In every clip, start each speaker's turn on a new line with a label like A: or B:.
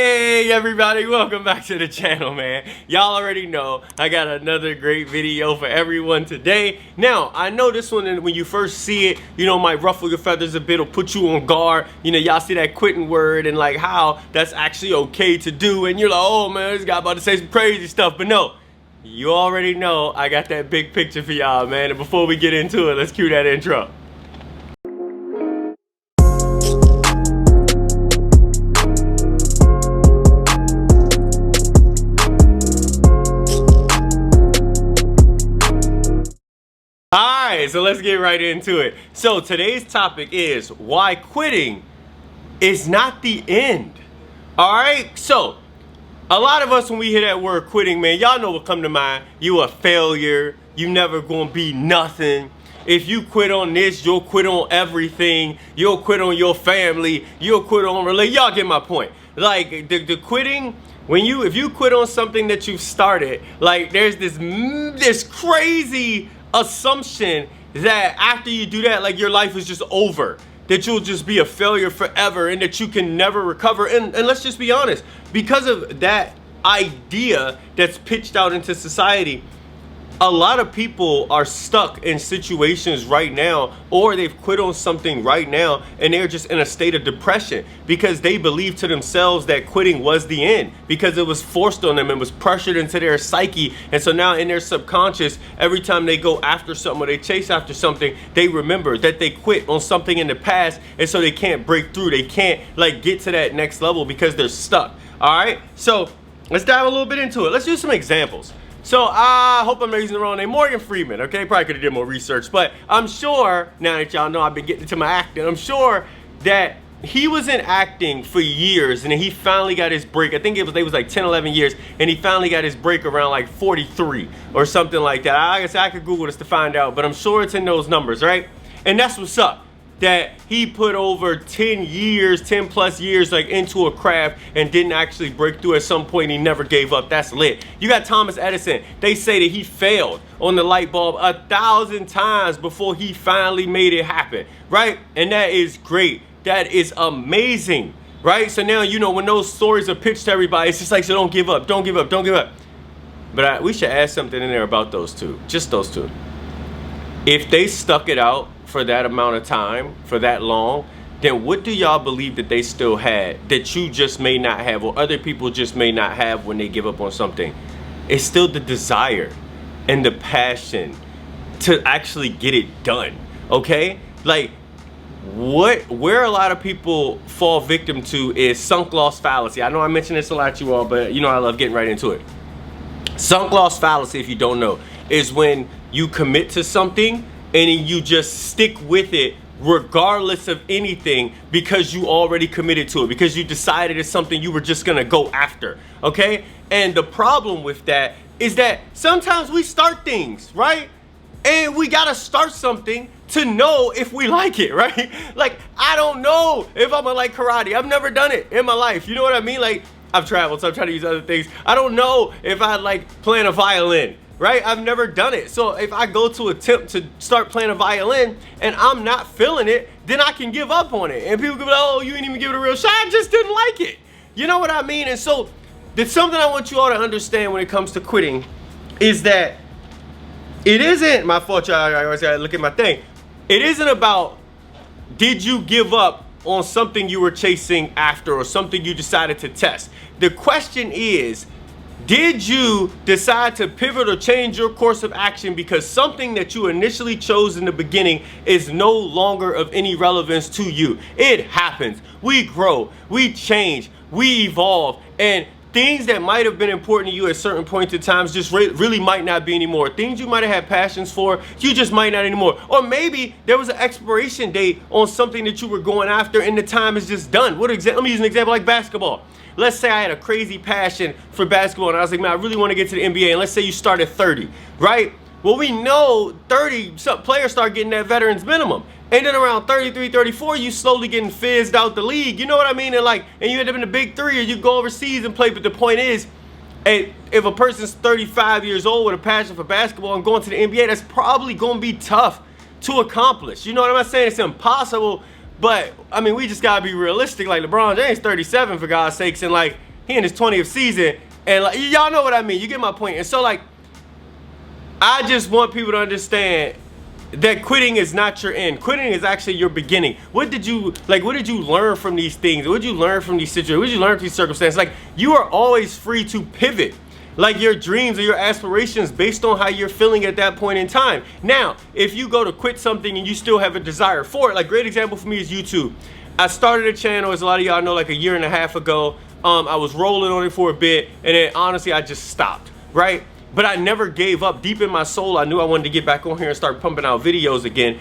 A: Hey everybody, welcome back to the channel, man. Y'all already know I got another great video for everyone today. Now, I know this one, when you first see it, might ruffle your feathers a bit or put you on guard. Y'all see that quitting word and like how that's actually okay to do, and you're like, oh man, this guy about to say some crazy stuff. But no, you already know I got that big picture for y'all, man. And before we get into it, let's cue that intro. Alright, so let's get right into it. So today's topic is why quitting is not the end. Alright, so a lot of us, when we hear that word quitting, man, y'all know what come to mind. You a failure, you never gonna be nothing. If you quit on this, you'll quit on everything. You'll quit on your family, you'll quit on y'all get my point. Like the quitting, if you quit on something that you've started, like there's this crazy assumption that after you do that, like your life is just over, that you'll just be a failure forever and that you can never recover. And let's just be honest, because of that idea that's pitched out into society, a lot of people are stuck in situations right now, or they've quit on something right now and they're just in a state of depression because they believe to themselves that quitting was the end, because it was forced on them and was pressured into their psyche. And so now in their subconscious, every time they go after something or they chase after something, they remember that they quit on something in the past, and so they can't break through. They can't get to that next level because they're stuck. All right, so let's dive a little bit into it. Let's do some examples. So I hope I'm not using the wrong name. Morgan Freeman, okay? Probably could have did more research, but I'm sure, now that y'all know I've been getting into my acting, I'm sure that he was in acting for years, and then he finally got his break. I think it was like 10, 11 years, and he finally got his break around like 43 or something like that. I guess I could Google this to find out, but I'm sure it's in those numbers, right? And that's what's up. That he put over 10 plus years into a craft and didn't actually break through at some point. He never gave up. That's lit. You got Thomas Edison. They say that he failed on the light bulb 1,000 times before he finally made it happen, right? And that is great. That is amazing, right? So now, when those stories are pitched to everybody, it's just like, so don't give up, don't give up, don't give up. But we should add something in there about those two, just those two. If they stuck it out for that amount of time, for that long, then what do y'all believe that they still had that you just may not have, or other people just may not have when they give up on something? It's still the desire and the passion to actually get it done, okay? Like where a lot of people fall victim to is sunk loss fallacy. I know I mentioned this a lot to you all, but I love getting right into it. Sunk loss fallacy, if you don't know, is when you commit to something and you just stick with it regardless of anything because you already committed to it, because you decided it's something you were just gonna go after, okay? And the problem with that is that sometimes we start things, right? And we gotta start something to know if we like it, right? Like, I don't know if I'm gonna like karate. I've never done it in my life, you know what I mean? Like, I've traveled, so I'm trying to use other things. I don't know if I like playing a violin, right? I've never done it. So if I go to attempt to start playing a violin and I'm not feeling it, then I can give up on it. And people go, oh, you ain't even give it a real shot. I just didn't like it. You know what I mean? And so there's something I want you all to understand when it comes to quitting is that it isn't my fault. I always gotta look at my thing. It isn't about, did you give up on something you were chasing after or something you decided to test? The question is, did you decide to pivot or change your course of action because something that you initially chose in the beginning is no longer of any relevance to you? It happens. We grow, we change, we evolve, and things that might have been important to you at certain points in times just really might not be anymore. Things you might have had passions for, you just might not anymore. Or maybe there was an expiration date on something that you were going after and the time is just done. Let me use an example like basketball. Let's say I had a crazy passion for basketball and I was like, man, I really want to get to the NBA. And let's say you start at 30, right? Well, we know 30, some players start getting that veterans minimum. And then around 33, 34, you slowly getting fizzed out the league. You know what I mean? And you end up in the big three, or you go overseas and play. But the point is, if a person's 35 years old with a passion for basketball and going to the NBA, that's probably going to be tough to accomplish. You know what I'm not saying? It's impossible, but I mean, we just gotta be realistic. Like LeBron James, 37 for God's sakes, and like he in his 20th season, and like, y'all know what I mean. You get my point. And so like, I just want people to understand that quitting is not your end. Quitting is actually your beginning. What did you learn from these things? What did you learn from these situations? What did you learn from these circumstances? Like, you are always free to pivot. Like, your dreams or your aspirations based on how you're feeling at that point in time. Now, if you go to quit something and you still have a desire for it, like, great example for me is YouTube. I started a channel, as a lot of y'all know, like a year and a half ago. I was rolling on it for a bit, and then honestly, I just stopped, right? But I never gave up. Deep in my soul, I knew I wanted to get back on here and start pumping out videos again,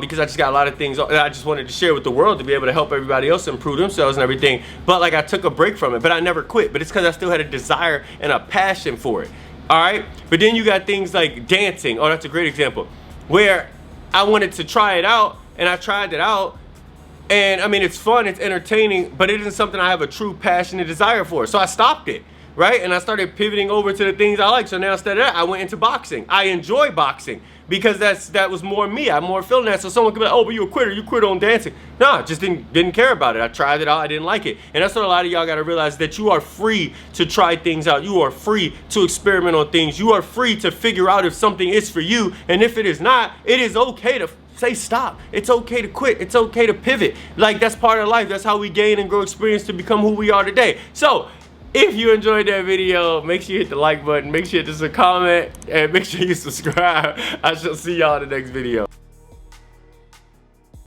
A: because I just got a lot of things that I just wanted to share with the world to be able to help everybody else improve themselves and everything. But like, I took a break from it, but I never quit. But it's because I still had a desire and a passion for it. All right. But then you got things like dancing. Oh, that's a great example, where I wanted to try it out, and I tried it out. And I mean, it's fun, it's entertaining, but it isn't something I have a true passion and desire for. So I stopped it. Right? And I started pivoting over to the things I like. So now instead of that, I went into boxing. I enjoy boxing because that was more me. I'm more feeling that. So someone could be like, oh, but you a quitter. You quit on dancing. No, I just didn't care about it. I tried it out. I didn't like it. And that's what a lot of y'all got to realize, that you are free to try things out. You are free to experiment on things. You are free to figure out if something is for you. And if it is not, it is okay to say stop. It's okay to quit. It's okay to pivot. Like, that's part of life. That's how we gain and grow experience to become who we are today. So if you enjoyed that video, make sure you hit the like button, make sure you hit the comment, and make sure you subscribe. I shall see y'all in the next video.